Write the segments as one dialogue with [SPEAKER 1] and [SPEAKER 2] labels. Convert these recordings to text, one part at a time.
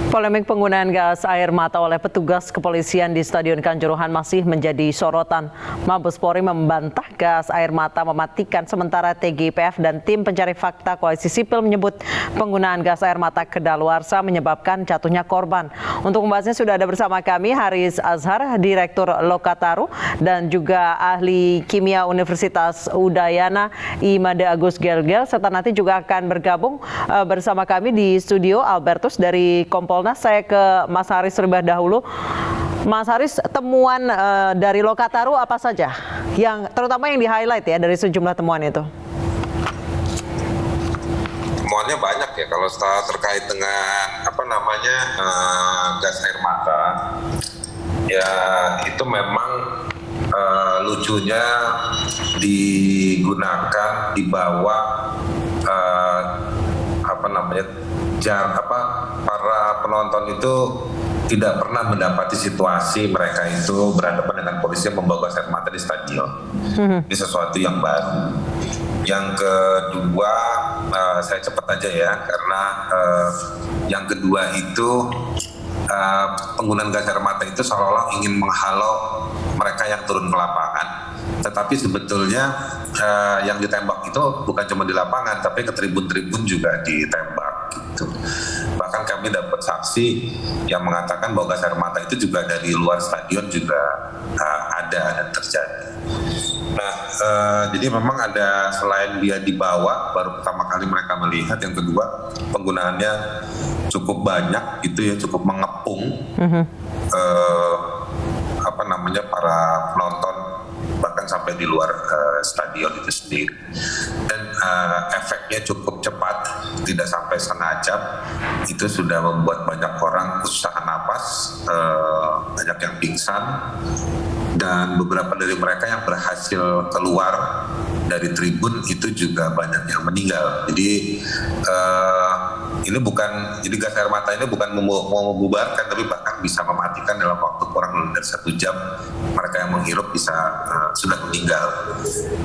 [SPEAKER 1] Polemik penggunaan gas air mata oleh petugas kepolisian di Stadion Kanjuruhan masih menjadi sorotan. Mabes Polri membantah gas air mata mematikan, sementara TGIPF dan tim pencari fakta Koalisi Sipil menyebut penggunaan gas air mata kedaluarsa menyebabkan jatuhnya korban. Untuk membahasnya sudah ada bersama kami Haris Azhar, Direktur Lokataru, dan juga ahli kimia Universitas Udayana Imade Agus Gelgel, serta nanti juga akan bergabung bersama kami di studio Albertus dari Kompolnas. Saya ke Mas Haris terlebih dahulu. Mas Haris, temuan dari Lokataru apa saja? Terutama yang di-highlight ya dari sejumlah temuan itu.
[SPEAKER 2] Temuannya banyak ya kalau terkait dengan gas air mata. Ya itu memang lucunya digunakan, dibawa para penonton itu tidak pernah mendapati situasi mereka itu berhadapan dengan polisi yang membawa gas air mata di stadion. Ini sesuatu yang baru. Yang kedua, saya cepat aja ya, karena yang kedua itu penggunaan gas air mata itu seolah-olah ingin menghalau mereka yang turun ke lapangan. Tetapi sebetulnya yang ditembak itu bukan cuma di lapangan, tapi ke tribun-tribun juga ditembak gitu. Bahkan kami dapat saksi yang mengatakan bahwa gas air mata itu juga dari luar stadion juga ada dan terjadi. Nah, jadi memang ada, selain dia dibawa, baru pertama kali mereka melihat, yang kedua penggunaannya cukup banyak gitu ya, cukup mengepung para penonton, bahkan sampai di luar stadion itu sendiri. Dan efeknya cukup cepat, tidak sampai setengah jam, itu sudah membuat banyak orang kesusahan napas, banyak yang pingsan, dan beberapa dari mereka yang berhasil keluar dari tribun itu juga banyak yang meninggal. Jadi jadi gas air mata ini bukan mau membubarkan, tapi bahkan bisa mematikan dalam waktu kurang dari 1 jam. Mereka yang menghirup bisa sudah meninggal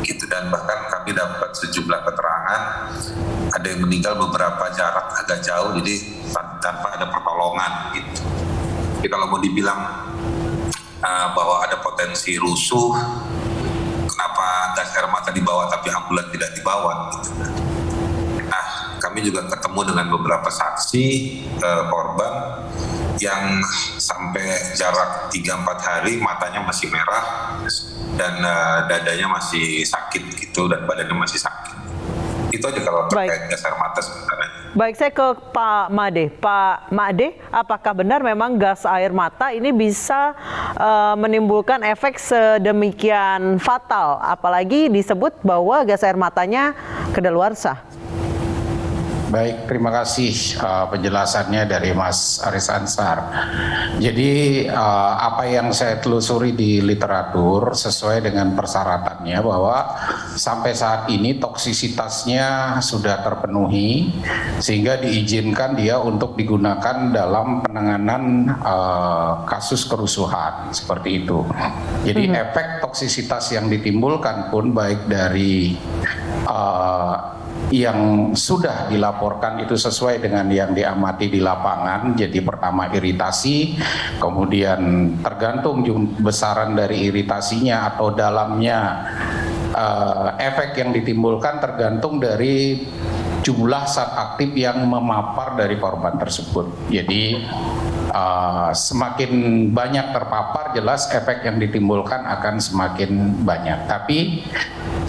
[SPEAKER 2] gitu. Dan bahkan kami dapat sejumlah keterangan ada yang meninggal beberapa jarak agak jauh, jadi tanpa ada pertolongan gitu. Jadi kalau mau dibilang bahwa ada potensi rusuh, kenapa gas air mata dibawa tapi ambulan tidak dibawa gitu. Nah, kami juga ketemu dengan beberapa saksi korban yang sampai jarak 3-4 hari matanya masih merah dan dadanya masih sakit gitu, dan badannya masih sakit. Itu aja kalau terkait gas air mata sebenarnya.
[SPEAKER 1] Baik, saya ke Pak Made. Pak Made, apakah benar memang gas air mata ini bisa menimbulkan efek sedemikian fatal? Apalagi disebut bahwa gas air matanya kedaluarsa.
[SPEAKER 3] Baik, terima kasih penjelasannya dari Mas Haris Azhar. Jadi apa yang saya telusuri di literatur sesuai dengan persyaratannya bahwa sampai saat ini toksisitasnya sudah terpenuhi sehingga diizinkan dia untuk digunakan dalam penanganan kasus kerusuhan seperti itu. Jadi efek toksisitas yang ditimbulkan pun baik dari yang sudah dilaporkan itu sesuai dengan yang diamati di lapangan. Jadi pertama iritasi, kemudian tergantung besaran dari iritasinya atau dalamnya, efek yang ditimbulkan tergantung dari jumlah zat aktif yang memapar dari korban tersebut. Jadi semakin banyak terpapar, jelas efek yang ditimbulkan akan semakin banyak. Tapi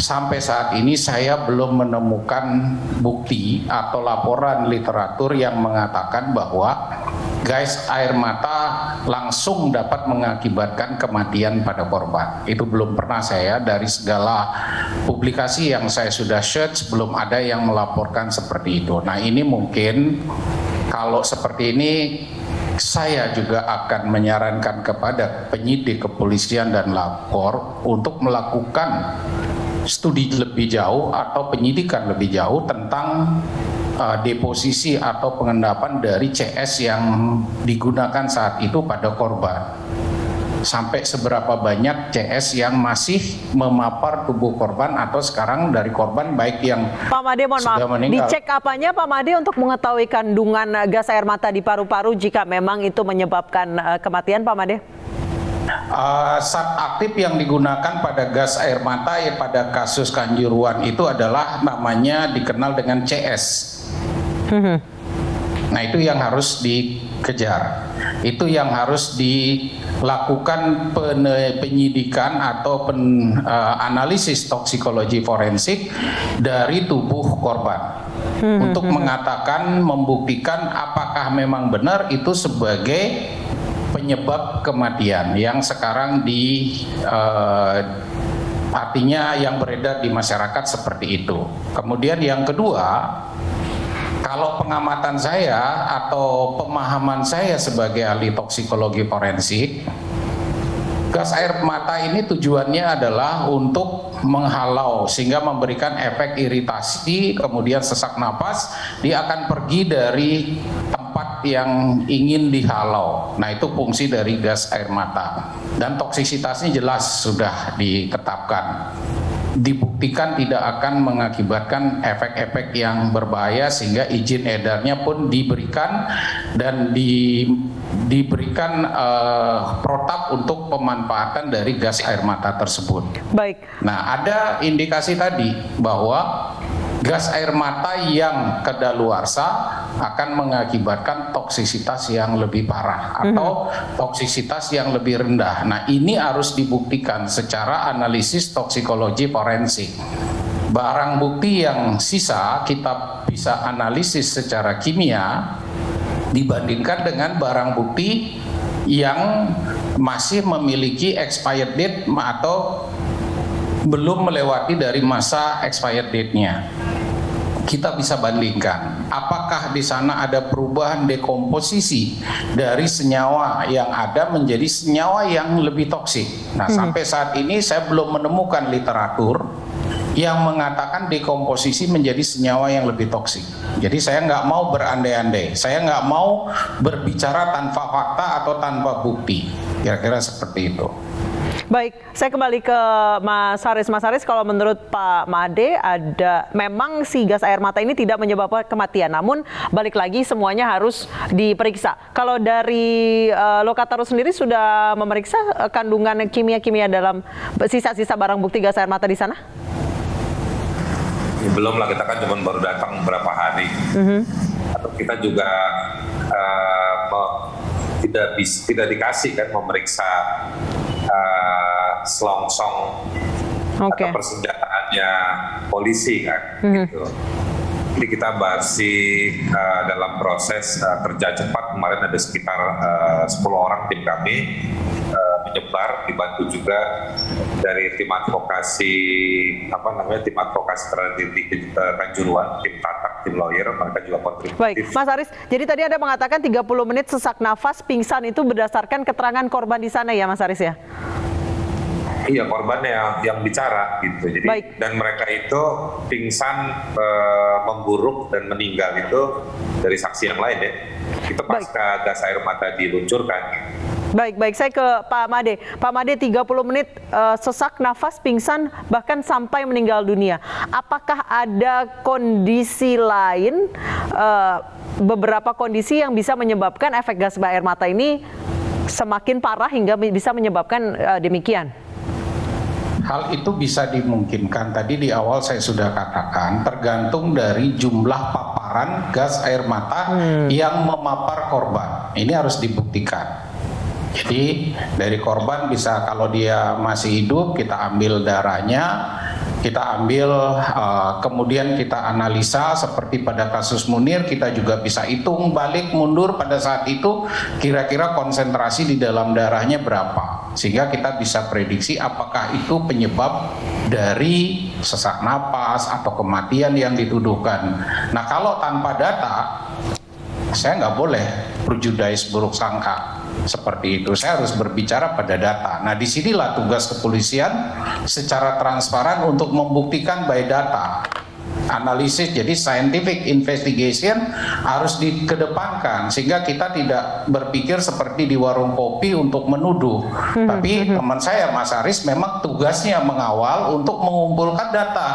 [SPEAKER 3] sampai saat ini saya belum menemukan bukti atau laporan literatur yang mengatakan bahwa gas air mata langsung dapat mengakibatkan kematian pada korban. Itu belum pernah saya, dari segala publikasi yang saya sudah search, belum ada yang melaporkan seperti itu. Nah, ini mungkin kalau seperti ini saya juga akan menyarankan kepada penyidik kepolisian dan lapor untuk melakukan studi lebih jauh atau penyidikan lebih jauh tentang deposisi atau pengendapan dari CS yang digunakan saat itu pada korban. sampai seberapa banyak CS yang masih memapar tubuh korban atau sekarang dari korban baik yang
[SPEAKER 1] Pak Made, mohon maaf,
[SPEAKER 3] meninggal.
[SPEAKER 1] dicek apanya Pak Made untuk mengetahui kandungan gas air mata di paru-paru jika memang itu menyebabkan kematian, Pak Made?
[SPEAKER 3] Zat aktif yang digunakan pada gas air mata pada kasus Kanjuruhan itu adalah namanya dikenal dengan CS. Nah, itu yang harus dikejar. Itu yang harus dilakukan penyidikan atau analisis toksikologi forensik dari tubuh korban. Untuk mengatakan, membuktikan apakah memang benar itu sebagai penyebab kematian yang sekarang artinya yang beredar di masyarakat seperti itu. Kemudian yang kedua, kalau pengamatan saya atau pemahaman saya sebagai ahli toksikologi forensik, gas air mata ini tujuannya adalah untuk menghalau sehingga memberikan efek iritasi, kemudian sesak napas, dia akan pergi dari tempat yang ingin dihalau. Nah, itu fungsi dari gas air mata. Dan toksisitasnya jelas sudah ditetapkan. Dibuktikan tidak akan mengakibatkan efek-efek yang berbahaya sehingga izin edarnya pun diberikan dan diberikan protap untuk pemanfaatan dari gas air mata tersebut.
[SPEAKER 1] Baik.
[SPEAKER 3] Nah, ada indikasi tadi bahwa gas air mata yang kadaluarsa akan mengakibatkan toksisitas yang lebih parah atau toksisitas yang lebih rendah. Nah, ini harus dibuktikan secara analisis toksikologi forensik. Barang bukti yang sisa kita bisa analisis secara kimia dibandingkan dengan barang bukti yang masih memiliki expired date atau belum melewati dari masa expired date-nya. Kita bisa bandingkan apakah di sana ada perubahan dekomposisi dari senyawa yang ada menjadi senyawa yang lebih toksik. Nah, sampai saat ini saya belum menemukan literatur yang mengatakan dekomposisi menjadi senyawa yang lebih toksik. Jadi saya nggak mau berandai-andai, saya nggak mau berbicara tanpa fakta atau tanpa bukti. Kira-kira seperti itu.
[SPEAKER 1] Baik, saya kembali ke Mas Haris. Mas Haris, kalau menurut Pak Made, memang si gas air mata ini tidak menyebabkan kematian, namun balik lagi semuanya harus diperiksa. Kalau dari Lokataru sendiri sudah memeriksa kandungan kimia-kimia dalam sisa-sisa barang bukti gas air mata di sana?
[SPEAKER 2] Ya, belum lah, kita kan cuma baru datang beberapa hari. Atau kita juga tidak dikasih kan memeriksa selongsong atau persenjataannya polisi kan, gitu. Jadi kita masih dalam proses kerja cepat. Kemarin ada sekitar 10 orang tim kami menyebar, dibantu juga dari tim advokasi tim advokasi terhadap Kanjuruhan, tim Tatak, tim lawyer, mereka juga kontributif.
[SPEAKER 1] Baik, Mas Haris, jadi tadi Anda mengatakan 30 menit sesak nafas, pingsan itu berdasarkan keterangan korban di sana ya, Mas Haris ya?
[SPEAKER 2] Iya, korbannya yang bicara gitu. Jadi
[SPEAKER 1] baik.
[SPEAKER 2] Dan mereka itu pingsan, memburuk dan meninggal itu dari saksi yang lain ya. Itu pasca gas air mata diluncurkan.
[SPEAKER 1] Baik, saya ke Pak Made. Pak Made, 30 menit sesak nafas, pingsan, bahkan sampai meninggal dunia. Apakah ada kondisi lain, beberapa kondisi yang bisa menyebabkan efek gas air mata ini semakin parah hingga bisa menyebabkan demikian?
[SPEAKER 3] Hal itu bisa dimungkinkan. Tadi di awal saya sudah katakan, tergantung dari jumlah paparan gas air mata yang memapar korban. Ini harus dibuktikan. Jadi dari korban bisa, kalau dia masih hidup, kita ambil darahnya, kita ambil kemudian kita analisa seperti pada kasus Munir, kita juga bisa hitung balik mundur pada saat itu kira-kira konsentrasi di dalam darahnya berapa, sehingga kita bisa prediksi apakah itu penyebab dari sesak napas atau kematian yang dituduhkan. Nah, kalau tanpa data, saya nggak boleh prejudice, buruk sangka seperti itu. Saya harus berbicara pada data. Nah, disinilah tugas kepolisian secara transparan untuk membuktikan by data. analisis. Jadi scientific investigation harus dikedepankan sehingga kita tidak berpikir seperti di warung kopi untuk menuduh. Tapi teman saya Mas Aris memang tugasnya mengawal untuk mengumpulkan data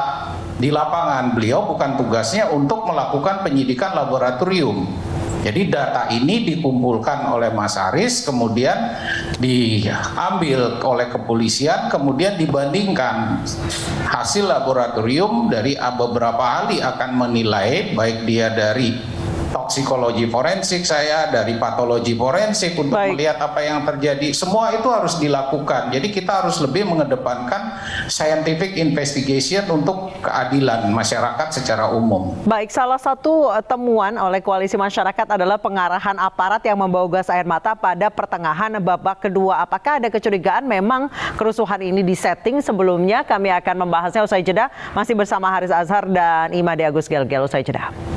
[SPEAKER 3] di lapangan. Beliau bukan tugasnya untuk melakukan penyidikan laboratorium. Jadi data ini dikumpulkan oleh Mas Aris, kemudian diambil oleh kepolisian, kemudian dibandingkan hasil laboratorium dari beberapa ahli akan menilai, baik dia dari toksikologi forensik dari patologi forensik untuk melihat apa yang terjadi. Semua itu harus dilakukan. Jadi kita harus lebih mengedepankan scientific investigation untuk keadilan masyarakat secara umum.
[SPEAKER 1] Baik, salah satu temuan oleh Koalisi Masyarakat adalah pengarahan aparat yang membawa gas air mata pada pertengahan babak kedua. Apakah ada kecurigaan memang kerusuhan ini disetting sebelumnya? Kami akan membahasnya usai jeda. Masih bersama Haris Azhar dan Imade Agus Gelgel usai jeda.